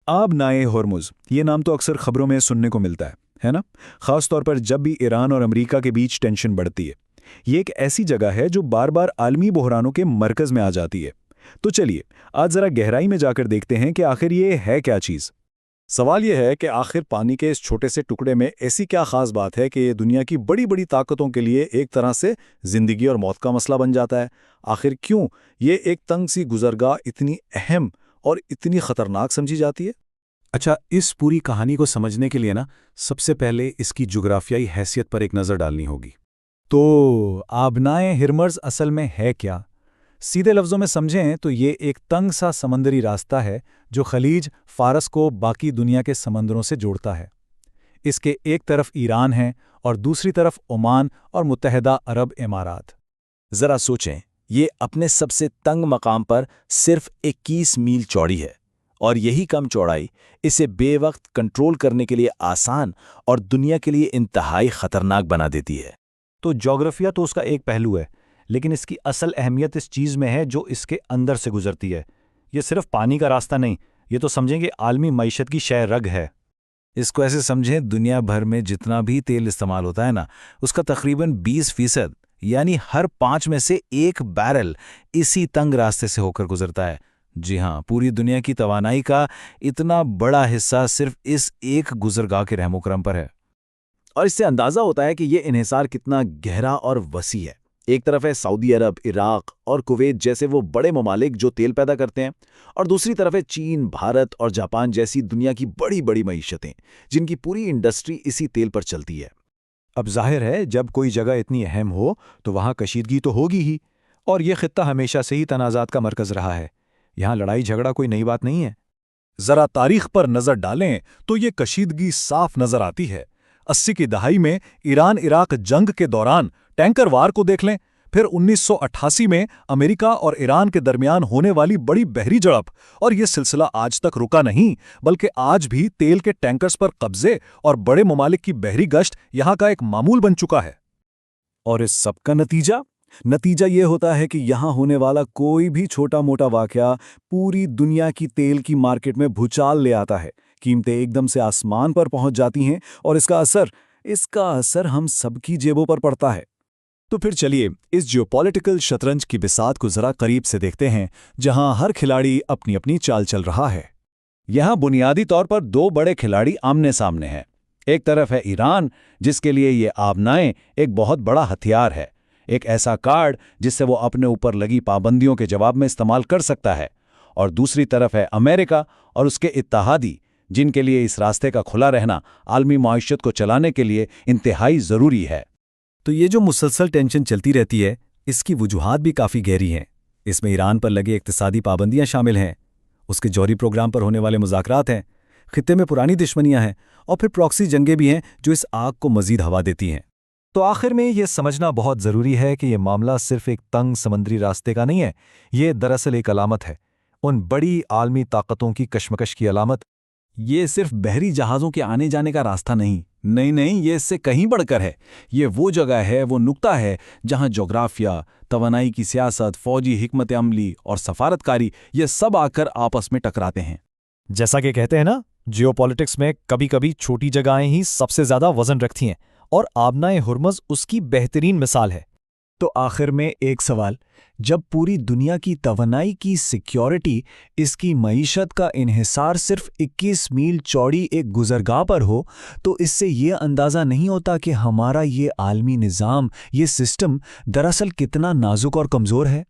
آب نائے ہرمز، یہ نام تو اکثر خبروں میں سننے کو ملتا ہے نا؟ خاص طور پر جب بھی ایران اور امریکہ کے بیچ ٹینشن بڑھتی ہے۔ یہ ایک ایسی جگہ ہے جو بار بار عالمی بحرانوں کے مرکز میں آ جاتی ہے۔ تو چلیے آج ذرا گہرائی میں جا کر دیکھتے ہیں کہ آخر یہ ہے کیا چیز۔ سوال یہ ہے کہ آخر پانی کے اس چھوٹے سے ٹکڑے میں ایسی کیا خاص بات ہے کہ یہ دنیا کی بڑی بڑی طاقتوں کے لیے ایک طرح سے زندگی اور موت کا مسئلہ بن جاتا ہے؟ آخر کیوں یہ ایک تنگ سی گزرگاہ اتنی اہم اور اتنی خطرناک سمجھی جاتی ہے؟ اچھا، اس پوری کہانی کو سمجھنے کے لیے سب سے پہلے اس کی جغرافیائی حیثیت پر ایک نظر ڈالنی ہوگی۔ تو آبنائے ہرمز اصل میں ہے کیا؟ سیدھے لفظوں میں سمجھیں تو یہ ایک تنگ سا سمندری راستہ ہے جو خلیج فارس کو باقی دنیا کے سمندروں سے جوڑتا ہے۔ اس کے ایک طرف ایران ہے اور دوسری طرف عمان اور متحدہ عرب امارات۔ ذرا سوچیں، یہ اپنے سب سے تنگ مقام پر صرف 21 میل چوڑی ہے، اور یہی کم چوڑائی اسے بے وقت کنٹرول کرنے کے لیے آسان اور دنیا کے لیے انتہائی خطرناک بنا دیتی ہے۔ تو جغرافیہ تو اس کا ایک پہلو ہے، لیکن اس کی اصل اہمیت اس چیز میں ہے جو اس کے اندر سے گزرتی ہے۔ یہ صرف پانی کا راستہ نہیں، یہ تو سمجھیں کہ عالمی معیشت کی شہ رگ ہے۔ اس کو ایسے سمجھیں، دنیا بھر میں جتنا بھی تیل استعمال ہوتا ہے اس کا تقریباً 20%، یعنی ہر 5 میں سے 1 بیرل اسی تنگ راستے سے ہو کر گزرتا ہے۔ جی ہاں، پوری دنیا کی توانائی کا اتنا بڑا حصہ صرف اس ایک گزرگاہ کے رحم و کرم پر ہے۔ اور اس سے اندازہ ہوتا ہے کہ یہ انحصار کتنا گہرا اور وسیع ہے۔ ایک طرف ہے سعودی عرب، عراق اور کویت جیسے وہ بڑے ممالک جو تیل پیدا کرتے ہیں، اور دوسری طرف ہے چین، بھارت اور جاپان جیسی دنیا کی بڑی بڑی معیشتیں جن کی پوری انڈسٹری اسی تیل پر چلتی ہے۔ اب ظاہر ہے جب کوئی جگہ اتنی اہم ہو تو وہاں کشیدگی تو ہوگی ہی، اور یہ خطہ ہمیشہ سے ہی تنازعات کا مرکز رہا ہے۔ یہاں لڑائی جھگڑا کوئی نئی بات نہیں ہے۔ ذرا تاریخ پر نظر ڈالیں تو یہ کشیدگی صاف نظر آتی ہے۔ 80 کی دہائی میں ایران عراق جنگ کے دوران ٹینکر وار کو دیکھ لیں، پھر 1988 میں امریکہ اور ایران کے درمیان ہونے والی بڑی بحری جھڑپ، اور یہ سلسلہ آج تک رکا نہیں، بلکہ آج بھی تیل کے ٹینکرز پر قبضے اور بڑے ممالک کی بحری گشت یہاں کا ایک معمول بن چکا ہے۔ اور اس سب کا نتیجہ یہ ہوتا ہے کہ یہاں ہونے والا کوئی بھی چھوٹا موٹا واقعہ پوری دنیا کی تیل کی مارکیٹ میں بھوچال لے آتا ہے۔ قیمتیں ایک دم سے آسمان پر پہنچ جاتی ہیں، اور اس کا اثر ہم سب کی جیبوں پر پڑتا ہے۔ تو پھر چلیے اس جیوپولیٹیکل شطرنج کی بساط کو ذرا قریب سے دیکھتے ہیں، جہاں ہر کھلاڑی اپنی اپنی چال چل رہا ہے۔ یہاں بنیادی طور پر 2 بڑے کھلاڑی آمنے سامنے ہیں۔ ایک طرف ہے ایران، جس کے لیے یہ آبنائیں ایک بہت بڑا ہتھیار ہے، ایک ایسا کارڈ جس سے وہ اپنے اوپر لگی پابندیوں کے جواب میں استعمال کر سکتا ہے، اور دوسری طرف ہے امریکہ اور اس کے اتحادی، جن کے لیے اس راستے کا کھلا رہنا عالمی معیشت کو چلانے کے لیے انتہائی ضروری ہے۔ تو یہ جو مسلسل ٹینشن چلتی رہتی ہے، اس کی وجوہات بھی کافی گہری ہیں۔ اس میں ایران پر لگے اقتصادی پابندیاں شامل ہیں، اس کے جوہری پروگرام پر ہونے والے مذاکرات ہیں، خطے میں پرانی دشمنیاں ہیں، اور پھر پراکسی جنگیں بھی ہیں جو اس آگ کو مزید ہوا دیتی ہیں۔ تو آخر میں یہ سمجھنا بہت ضروری ہے کہ یہ معاملہ صرف ایک تنگ سمندری راستے کا نہیں ہے، یہ دراصل ایک علامت ہے، ان بڑی عالمی طاقتوں کی کشمکش کی علامت۔ یہ صرف بحری جہازوں کے آنے جانے کا راستہ نہیں، یہ اس سے کہیں بڑھ کر ہے۔ یہ وہ جگہ ہے، وہ نقطہ ہے جہاں جغرافیہ، توانائی کی سیاست، فوجی حکمت عملی اور سفارتکاری یہ سب آ کر آپس میں ٹکراتے ہیں۔ جیسا کہ کہتے ہیں نا، جیو پالیٹکس میں کبھی کبھی چھوٹی جگہیں ہی سب سے زیادہ وزن رکھتی ہیں، اور آبنائے ہرمز اس کی بہترین مثال ہے۔ تو آخر میں ایک سوال، جب پوری دنیا کی توانائی کی سیکیورٹی، اس کی معیشت کا انحصار صرف 21 میل چوڑی ایک گزرگاہ پر ہو، تو اس سے یہ اندازہ نہیں ہوتا کہ ہمارا یہ عالمی نظام، یہ سسٹم دراصل کتنا نازک اور کمزور ہے۔